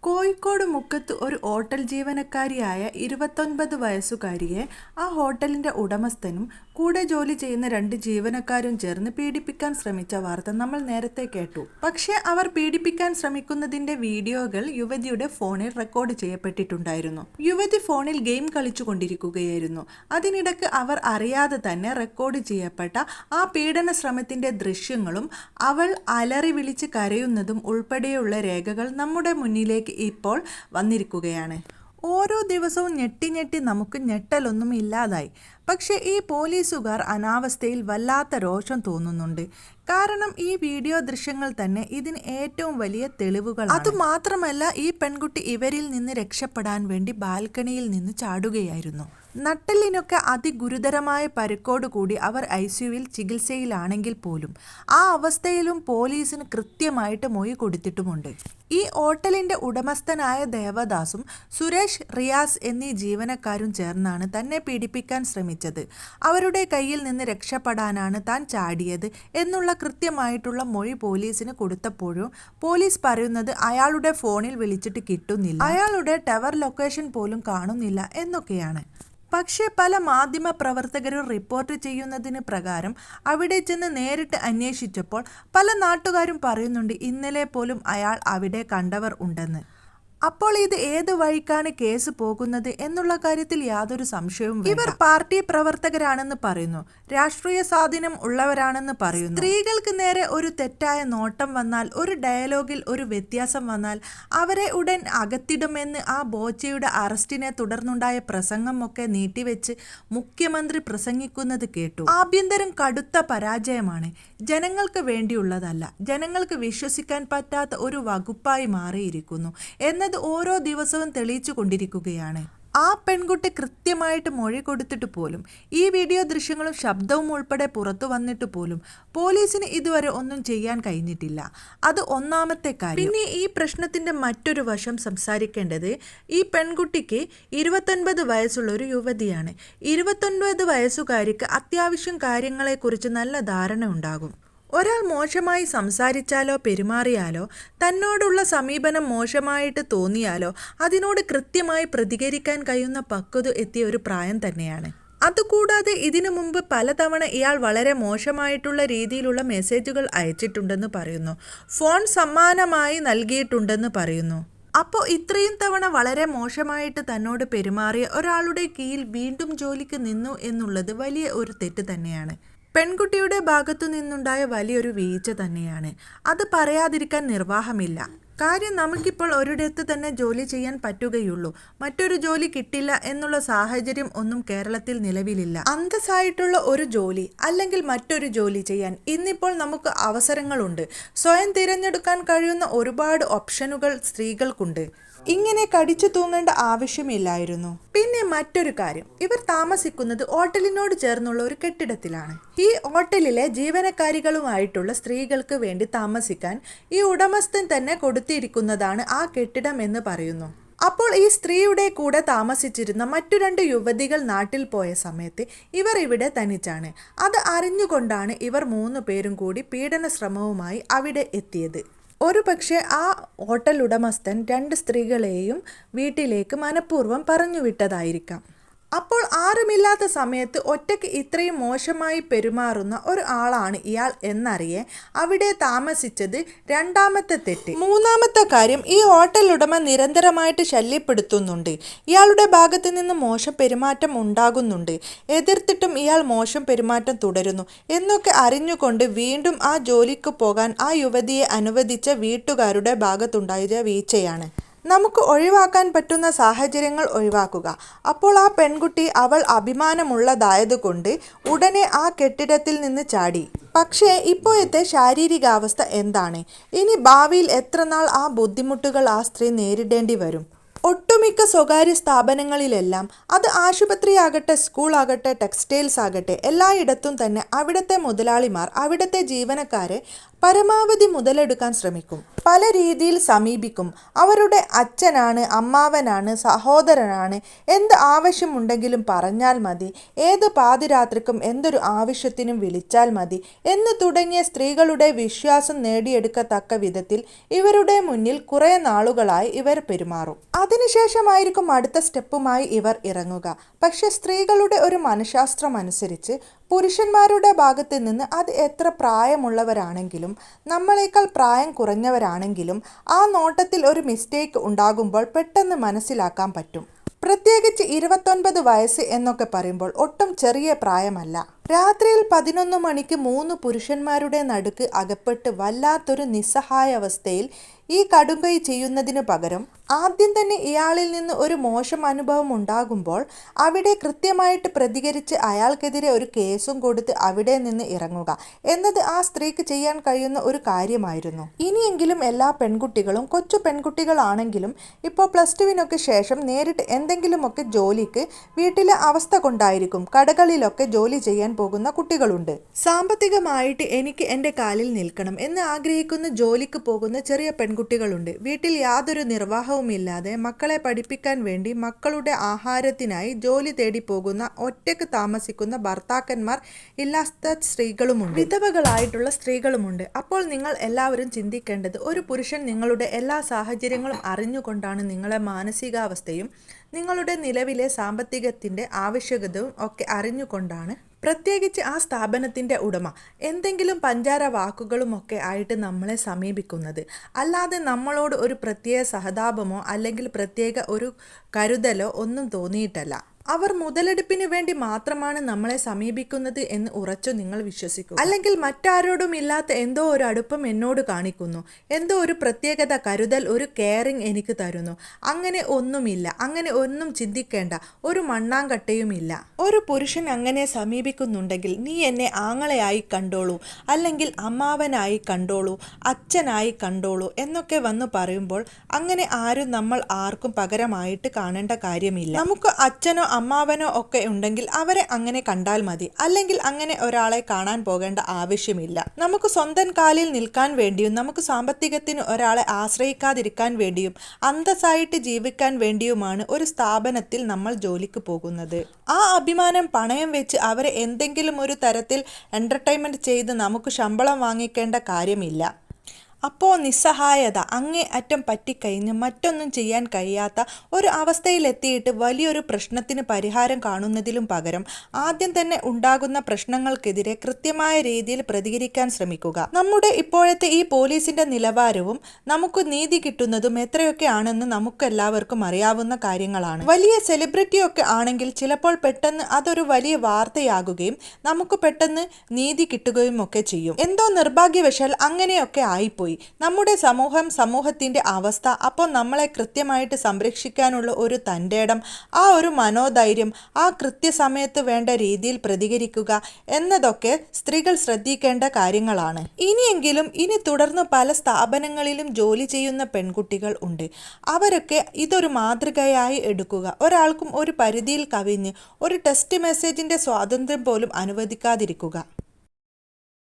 കോഴിക്കോട് മുക്കത്ത് ഒരു ഹോട്ടൽ ജീവനക്കാരിയായ 29 വയസ്സുകാരിയെ ആ ഹോട്ടലിന്റെ ഉടമസ്ഥനും കൂടെ ജോലി ചെയ്യുന്ന 2 ജീവനക്കാരും ചേർന്ന് പീഡിപ്പിക്കാൻ ശ്രമിച്ച വാർത്ത നമ്മൾ നേരത്തെ കേട്ടു. പക്ഷേ അവർ പീഡിപ്പിക്കാൻ ശ്രമിക്കുന്നതിന്റെ വീഡിയോകൾ യുവതിയുടെ ഫോണിൽ റെക്കോർഡ് ചെയ്യപ്പെട്ടിട്ടുണ്ടായിരുന്നു. യുവതി ഫോണിൽ ഗെയിം കളിച്ചുകൊണ്ടിരിക്കുകയായിരുന്നു. അതിനിടയ്ക്ക് അവർ അറിയാതെ തന്നെ റെക്കോർഡ് ചെയ്യപ്പെട്ട ആ പീഡന ശ്രമത്തിന്റെ ദൃശ്യങ്ങളും അവൾ അലറി വിളിച്ച് കരയുന്നതും ഉൾപ്പെടെയുള്ള രേഖകൾ നമ്മുടെ മുന്നിലേക്ക് ഇപ്പോൾ വന്നിരിക്കുകയാണ്. ഓരോ ദിവസവും ഞെട്ടി നമുക്ക് ഞെട്ടലൊന്നും ഇല്ലാതായി. പക്ഷേ ഈ പോലീസുകാർ അനാവസ്ഥയിൽ വല്ലാത്ത രോഷം തോന്നുന്നുണ്ട്. കാരണം ഈ വീഡിയോ ദൃശ്യങ്ങൾ തന്നെ ഇതിന് ഏറ്റവും വലിയ തെളിവുകൾ. അതുമാത്രമല്ല, ഈ പെൺകുട്ടി ഇവരിൽ നിന്ന് രക്ഷപ്പെടാൻ വേണ്ടി ബാൽക്കണിയിൽ നിന്ന് ചാടുകയായിരുന്നു. നട്ടെല്ലിനൊക്കെ അതിഗുരുതരമായ പരിക്കോടുകൂടി അവർ ICUവിൽ ചികിത്സയിലാണെങ്കിൽ പോലും ആ അവസ്ഥയിലും പോലീസിന് കൃത്യമായിട്ട് മൊഴി കൊടുത്തിട്ടുമുണ്ട്. ഈ ഹോട്ടലിന്റെ ഉടമസ്ഥനായ ദേവദാസും സുരേഷ്, റിയാസ് എന്നീ ജീവനക്കാരും ചേർന്നാണ് തന്നെ പീഡിപ്പിക്കാൻ ശ്രമിച്ചത്. അവരുടെ കയ്യിൽ നിന്ന് രക്ഷപ്പെടാനാണ് താൻ ചാടിയത് എന്നുള്ള കൃത്യമായിട്ടുള്ള മൊഴി പോലീസിന് കൊടുത്തപ്പോഴും പോലീസ് പറയുന്നത് അയാളുടെ ഫോണിൽ വിളിച്ചിട്ട് കിട്ടുന്നില്ല, അയാളുടെ ടവർ ലൊക്കേഷൻ പോലും കാണുന്നില്ല എന്നൊക്കെയാണ്. പക്ഷേ പല മാധ്യമ പ്രവർത്തകരും റിപ്പോർട്ട് ചെയ്യുന്നതിന് പ്രകാരം അവിടെ ചെന്ന് നേരിട്ട് അന്വേഷിച്ചപ്പോൾ പല നാട്ടുകാരും പറയുന്നുണ്ട് ഇന്നലെ പോലും അയാൾ അവിടെ കണ്ടവർ ഉണ്ടെന്ന്. അപ്പോൾ ഇത് ഏത് വഴിക്കാണ് കേസ് പോകുന്നത് എന്നുള്ള കാര്യത്തിൽ യാതൊരു സംശയവും വേണ്ട. ഇവർ പാർട്ടി പ്രവർത്തകരാണെന്ന് പറയുന്നു, രാഷ്ട്രീയ സ്വാധീനം ഉള്ളവരാണെന്ന് പറയുന്നു. സ്ത്രീകൾക്ക് നേരെ ഒരു തെറ്റായ നോട്ടം വന്നാൽ, ഒരു ഡയലോഗിൽ ഒരു വ്യത്യാസം വന്നാൽ അവരെ ഉടൻ അകത്തിടുമെന്ന് ആ ബോച്ചയുടെ അറസ്റ്റിനെ തുടർന്നുണ്ടായ പ്രസംഗം ഒക്കെ നീട്ടിവെച്ച് മുഖ്യമന്ത്രി പ്രസംഗിക്കുന്നത് കേട്ടു. ആഭ്യന്തരം കടുത്ത പരാജയമാണ്. ജനങ്ങൾക്ക് വേണ്ടിയുള്ളതല്ല, ജനങ്ങൾക്ക് വിശ്വസിക്കാൻ പറ്റാത്ത ഒരു വകുപ്പായി മാറിയിരിക്കുന്നു എന്നത് ഓരോ ദിവസവും തെളിയിച്ചു കൊണ്ടിരിക്കുകയാണ്. ആ പെൺകുട്ടി കൃത്യമായിട്ട് മൊഴി കൊടുത്തിട്ട് പോലും, ഈ വീഡിയോ ദൃശ്യങ്ങളും ശബ്ദവും ഉൾപ്പെടെ പുറത്തു വന്നിട്ട് പോലും പോലീസിന് ഇതുവരെ ഒന്നും ചെയ്യാൻ കഴിഞ്ഞിട്ടില്ല. അത് ഒന്നാമത്തെ കാര്യം. പിന്നെ ഈ പ്രശ്നത്തിന്റെ മറ്റൊരു വശം സംസാരിക്കേണ്ടത്, ഈ പെൺകുട്ടിക്ക് 29 വയസ്സുള്ള ഒരു യുവതിയാണ്. 29 വയസ്സുകാരിക്ക് അത്യാവശ്യം കാര്യങ്ങളെക്കുറിച്ച് നല്ല ധാരണ ഉണ്ടാകും. ഒരാൾ മോശമായി സംസാരിച്ചാലോ പെരുമാറിയാലോ, തന്നോടുള്ള സമീപനം മോശമായിട്ട് തോന്നിയാലോ അതിനോട് കൃത്യമായി പ്രതികരിക്കാൻ കഴിയുന്ന പക്വത എത്തിയ ഒരു പ്രായം തന്നെയാണ്. അതുകൂടാതെ ഇതിനു മുമ്പ് പലതവണ ഇയാൾ വളരെ മോശമായിട്ടുള്ള രീതിയിലുള്ള മെസ്സേജുകൾ അയച്ചിട്ടുണ്ടെന്ന് പറയുന്നു. ഫോൺ സമ്മാനമായി നൽകിയിട്ടുണ്ടെന്ന് പറയുന്നു. അപ്പോൾ ഇത്രയും തവണ വളരെ മോശമായിട്ട് തന്നോട് പെരുമാറിയ ഒരാളുടെ കീഴിൽ വീണ്ടും ജോലിക്ക് നിന്നു എന്നുള്ളത് വലിയ ഒരു തെറ്റ് തന്നെയാണ്. പെൺകുട്ടിയുടെ ഭാഗത്തു നിന്നുണ്ടായ വലിയൊരു വീഴ്ച തന്നെയാണ്. അത് പറയാതിരിക്കാൻ നിർവാഹമില്ല. കാര്യം നമുക്കിപ്പോൾ ഒരിടത്ത് തന്നെ ജോലി ചെയ്യാൻ പറ്റുകയുള്ളൂ, മറ്റൊരു ജോലി കിട്ടില്ല എന്നുള്ള സാഹചര്യം ഒന്നും കേരളത്തിൽ നിലവിലില്ല. അന്തസ്സായിട്ടുള്ള ഒരു ജോലി അല്ലെങ്കിൽ മറ്റൊരു ജോലി ചെയ്യാൻ ഇന്നിപ്പോൾ നമുക്ക് അവസരങ്ങളുണ്ട്. സ്വയം തിരഞ്ഞെടുക്കാൻ കഴിയുന്ന ഒരുപാട് ഓപ്ഷനുകൾ സ്ത്രീകൾക്കുണ്ട്. ഇങ്ങനെ കടിച്ചു തൂങ്ങേണ്ട ആവശ്യമില്ലായിരുന്നു. പിന്നെ മറ്റൊരു കാര്യം, ഇവർ താമസിക്കുന്നത് ഹോട്ടലിനോട് ചേർന്നുള്ള ഒരു കെട്ടിടത്തിലാണ്. ഈ ഹോട്ടലിലെ ജീവനക്കാരികളുമായിട്ടുള്ള സ്ത്രീകൾക്ക് വേണ്ടി താമസിക്കാൻ ഈ ഉടമസ്ഥൻ തന്നെ കൊടുത്തിരിക്കുന്നതാണ് ആ കെട്ടിടം എന്ന് പറയുന്നു. അപ്പോൾ ഈ സ്ത്രീയുടെ കൂടെ താമസിച്ചിരുന്ന മറ്റു 2 യുവതികൾ നാട്ടിൽ പോയ സമയത്ത് ഇവർ ഇവിടെ തനിച്ചാണ്. അത് അറിഞ്ഞുകൊണ്ടാണ് ഇവർ 3 പേരും കൂടി പീഡന ശ്രമവുമായി അവിടെ എത്തിയത്. ഒരു പക്ഷേ ആ ഹോട്ടൽ ഉടമസ്ഥൻ 2 സ്ത്രീകളെയും വീട്ടിലേക്ക് മനഃപൂർവ്വം പറഞ്ഞു വിട്ടതായിരിക്കാം. അപ്പോൾ ആരുമില്ലാത്ത സമയത്ത് ഒറ്റയ്ക്ക് ഇത്രയും മോശമായി പെരുമാറുന്ന ഒരു ആളാണ് ഇയാൾ എന്നറിയെ അവിടെ താമസിച്ചത് രണ്ടാമത്തെ തെറ്റ്. മൂന്നാമത്തെ കാര്യം, ഈ ഹോട്ടൽ ഉടമ നിരന്തരമായിട്ട് ശല്യപ്പെടുത്തുന്നുണ്ട്. ഇയാളുടെ ഭാഗത്ത് നിന്ന് മോശം പെരുമാറ്റം ഉണ്ടാകുന്നുണ്ട്. എതിർത്തിട്ടും ഇയാൾ മോശം പെരുമാറ്റം തുടരുന്നു എന്നൊക്കെ അറിഞ്ഞുകൊണ്ട് വീണ്ടും ആ ജോലിക്ക് പോകാൻ ആ യുവതിയെ അനുവദിച്ച വീട്ടുകാരുടെ ഭാഗത്തുണ്ടായ വീഴ്ചയാണ്. നമുക്ക് ഒഴിവാക്കാൻ പറ്റുന്ന സാഹചര്യങ്ങൾ ഒഴിവാക്കുക. അപ്പോൾ ആ പെൺകുട്ടി അവൾ അഭിമാനമുള്ളതായതുകൊണ്ട് ഉടനെ ആ കെട്ടിടത്തിൽ നിന്ന് ചാടി. പക്ഷേ ഇപ്പോഴത്തെ ശാരീരികാവസ്ഥ എന്താണ്? ഇനി ഭാവിയിൽ എത്ര നാൾ ആ ബുദ്ധിമുട്ടുകൾ ആ സ്ത്രീ നേരിടേണ്ടി വരും? ഒട്ടുമിക്ക സ്വകാര്യ സ്ഥാപനങ്ങളിലെല്ലാം, അത് ആശുപത്രിയാകട്ടെ, സ്കൂളാകട്ടെ, ടെക്സ്റ്റൈൽസ് ആകട്ടെ, എല്ലായിടത്തും തന്നെ അവിടുത്തെ മുതലാളിമാർ അവിടുത്തെ ജീവനക്കാരെ പരമാവധി മുതലെടുക്കാൻ ശ്രമിക്കും. പല രീതിയിൽ സമീപിക്കും. അവരുടെ അച്ഛനാണ്, അമ്മാവനാണ്, സഹോദരനാണ്, എന്ത് ആവശ്യമുണ്ടെങ്കിലും പറഞ്ഞാൽ മതി, ഏത് പാതിരാത്രിക്കും എന്തൊരു ആവശ്യത്തിനും വിളിച്ചാൽ മതി എന്ന് തുടങ്ങിയ സ്ത്രീകളുടെ വിശ്വാസം നേടിയെടുക്കത്തക്ക വിധത്തിൽ ഇവരുടെ മുന്നിൽ കുറെ നാളുകളായി ഇവർ പെരുമാറും. അതിനുശേഷമായിരിക്കും അടുത്ത സ്റ്റെപ്പുമായി ഇവർ ഇറങ്ങുക. പക്ഷെ സ്ത്രീകളുടെ ഒരു മനഃശാസ്ത്രം അനുസരിച്ച് പുരുഷന്മാരുടെ ഭാഗത്ത് നിന്ന് അത് എത്ര പ്രായമുള്ളവരാണെങ്കിലും നമ്മളെക്കാൾ പ്രായം കുറഞ്ഞവരാണെങ്കിലും ആ നോട്ടത്തിൽ ഒരു മിസ്റ്റേക്ക് ഉണ്ടാകുമ്പോൾ പെട്ടെന്ന് മനസ്സിലാക്കാൻ പറ്റും. പ്രത്യേകിച്ച് 29 വയസ്സ് എന്നൊക്കെ പറയുമ്പോൾ ഒട്ടും ചെറിയ പ്രായമല്ല. രാത്രിയിൽ 11 മണിക്ക് 3 പുരുഷന്മാരുടെ നടുക്ക് അകപ്പെട്ട് വല്ലാത്തൊരു നിസ്സഹായ അവസ്ഥയിൽ ഈ കടുംകൈ ചെയ്യുന്നതിന് പകരം ആദ്യം തന്നെ ഇയാളിൽ നിന്ന് ഒരു മോശം അനുഭവം ഉണ്ടാകുമ്പോൾ അവിടെ കൃത്യമായിട്ട് പ്രതികരിച്ച് അയാൾക്കെതിരെ ഒരു കേസും കൊടുത്ത് അവിടെ നിന്ന് ഇറങ്ങുക എന്നത് ആ സ്ത്രീക്ക് ചെയ്യാൻ കഴിയുന്ന ഒരു കാര്യമായിരുന്നു. ഇനിയെങ്കിലും എല്ലാ പെൺകുട്ടികളും, കൊച്ചു പെൺകുട്ടികളാണെങ്കിലും ഇപ്പോൾ +2 ശേഷം നേരിട്ട് എന്തെങ്കിലുമൊക്കെ ജോലിക്ക് വീട്ടിലെ അവസ്ഥ കൊണ്ടായിരിക്കും കടകളിലൊക്കെ ജോലി ചെയ്യാൻ പോകുന്ന കുട്ടികളുണ്ട്. സാമ്പത്തികമായിട്ട് എനിക്ക് എൻ്റെ കാലിൽ നിൽക്കണം എന്ന് ആഗ്രഹിക്കുന്ന ജോലിക്ക് പോകുന്ന ചെറിയ പെൺകുട്ടികളുണ്ട്. വീട്ടിൽ യാതൊരു നിർവാഹവുമില്ലാതെ മക്കളെ പഠിപ്പിക്കാൻ വേണ്ടി മക്കളുടെ ആഹാരത്തിനായി ജോലി തേടി പോകുന്ന, ഒറ്റയ്ക്ക് താമസിക്കുന്ന ഭർത്താക്കന്മാർ ഇല്ലാത്ത സ്ത്രീകളുമുണ്ട്. വിധവകളായിട്ടുള്ള സ്ത്രീകളുമുണ്ട്. അപ്പോൾ നിങ്ങൾ എല്ലാവരും ചിന്തിക്കേണ്ടത്, ഒരു പുരുഷൻ നിങ്ങളുടെ എല്ലാ സാഹചര്യങ്ങളും അറിഞ്ഞുകൊണ്ടാണ് നിങ്ങളെ മാനസികാവസ്ഥയും നിങ്ങളുടെ നിലവിലെ സാമ്പത്തികത്തിൻ്റെ ആവശ്യകതയും ഒക്കെ അറിഞ്ഞുകൊണ്ടാണ് പ്രത്യേകിച്ച് ആ സ്ഥാപനത്തിൻ്റെ ഉടമ എന്തെങ്കിലും പഞ്ചാര വാക്കുകളുമൊക്കെ ആയിട്ട് നമ്മളെ സമീപിക്കുന്നത്. അല്ലാതെ നമ്മളോട് ഒരു പ്രത്യേക സഹതാപമോ അല്ലെങ്കിൽ പ്രത്യേക ഒരു കരുതലോ ഒന്നും തോന്നിയിട്ടല്ല. അവർ മുതലെടുപ്പിന് വേണ്ടി മാത്രമാണ് നമ്മളെ സമീപിക്കുന്നത് എന്ന് ഉറച്ചു നിങ്ങൾ വിശ്വസിക്കുക. അല്ലെങ്കിൽ മറ്റാരോടും ഇല്ലാത്ത എന്തോ ഒരു അടുപ്പം എന്നോട് കാണിക്കുന്നു, എന്തോ ഒരു പ്രത്യേകത, കരുതൽ, ഒരു കെയറിങ് എനിക്ക് തരുന്നു. അങ്ങനെ ഒന്നുമില്ല. അങ്ങനെ ഒന്നും ചിന്തിക്കേണ്ട. ഒരു മണ്ണാങ്കട്ടയുമില്ല. ഒരു പുരുഷൻ അങ്ങനെ സമീപിക്കുന്നുണ്ടെങ്കിൽ നീ എന്നെ ആങ്ങളയായി കണ്ടോളൂ, അല്ലെങ്കിൽ അമ്മാവനായി കണ്ടോളൂ, അച്ഛനായി കണ്ടോളൂ എന്നൊക്കെ വന്ന് പറയുമ്പോൾ അങ്ങനെ ആരും നമ്മൾ ആർക്കും പകരമായിട്ട് കാണേണ്ട കാര്യമില്ല. നമുക്ക് അച്ഛനോ അമ്മാവനോ ഒക്കെ ഉണ്ടെങ്കിൽ അവരെ അങ്ങനെ കണ്ടാൽ മതി. അല്ലെങ്കിൽ അങ്ങനെ ഒരാളെ കാണാൻ പോകേണ്ട ആവശ്യമില്ല. നമുക്ക് സ്വന്തം കാലിൽ നിൽക്കാൻ വേണ്ടിയും നമുക്ക് സാമ്പത്തികത്തിന് ഒരാളെ ആശ്രയിക്കാതിരിക്കാൻ വേണ്ടിയും അന്തസ്സായിട്ട് ജീവിക്കാൻ വേണ്ടിയുമാണ് ഒരു സ്ഥാപനത്തിൽ നമ്മൾ ജോലിക്ക് പോകുന്നത്. ആ അഭിമാനം പണയം വെച്ച് അവരെ എന്തെങ്കിലും ഒരു തരത്തിൽ എൻ്റർടൈൻമെൻറ്റ് ചെയ്ത് നമുക്ക് ശമ്പളം വാങ്ങിക്കേണ്ട കാര്യമില്ല. അപ്പോൾ നിസ്സഹായത അങ്ങേ അറ്റം പറ്റിക്കഴിഞ്ഞ് മറ്റൊന്നും ചെയ്യാൻ കഴിയാത്ത ഒരു അവസ്ഥയിലെത്തിയിട്ട് വലിയൊരു പ്രശ്നത്തിന് പരിഹാരം കാണുന്നതിലും പകരം ആദ്യം തന്നെ ഉണ്ടാകുന്ന പ്രശ്നങ്ങൾക്കെതിരെ കൃത്യമായ രീതിയിൽ പ്രതികരിക്കാൻ ശ്രമിക്കുക. നമ്മുടെ ഇപ്പോഴത്തെ ഈ പോലീസിൻ്റെ നിലവാരവും നമുക്ക് നീതി കിട്ടുന്നതും എത്രയൊക്കെ ആണെന്ന് നമുക്കെല്ലാവർക്കും അറിയാവുന്ന കാര്യങ്ങളാണ്. വലിയ സെലിബ്രിറ്റിയൊക്കെ ആണെങ്കിൽ ചിലപ്പോൾ പെട്ടെന്ന് അതൊരു വലിയ വാർത്തയാകുകയും നമുക്ക് പെട്ടെന്ന് നീതി കിട്ടുകയും ഒക്കെ ചെയ്യും. എന്തോ നിർഭാഗ്യവശാൽ അങ്ങനെയൊക്കെ ആയിപ്പോയി നമ്മുടെ സമൂഹത്തിൻ്റെ അവസ്ഥ. അപ്പോൾ നമ്മളെ കൃത്യമായിട്ട് സംരക്ഷിക്കാനുള്ള ഒരു തൻ്റെടം, ആ ഒരു മനോധൈര്യം, ആ കൃത്യസമയത്ത് വേണ്ട രീതിയിൽ പ്രതികരിക്കുക എന്നതൊക്കെ സ്ത്രീകൾ ശ്രദ്ധിക്കേണ്ട കാര്യങ്ങളാണ്. ഇനി തുടർന്ന് പല സ്ഥാപനങ്ങളിലും ജോലി ചെയ്യുന്ന പെൺകുട്ടികൾ ഉണ്ട്. അവരൊക്കെ ഇതൊരു മാതൃകയായി എടുക്കുക. ഒരാൾക്കും ഒരു പരിധിയിൽ കവിഞ്ഞ് ഒരു ടെക്സ്റ്റ് മെസ്സേജിൻ്റെ സ്വാതന്ത്ര്യം പോലും അനുവദിക്കാതിരിക്കുക.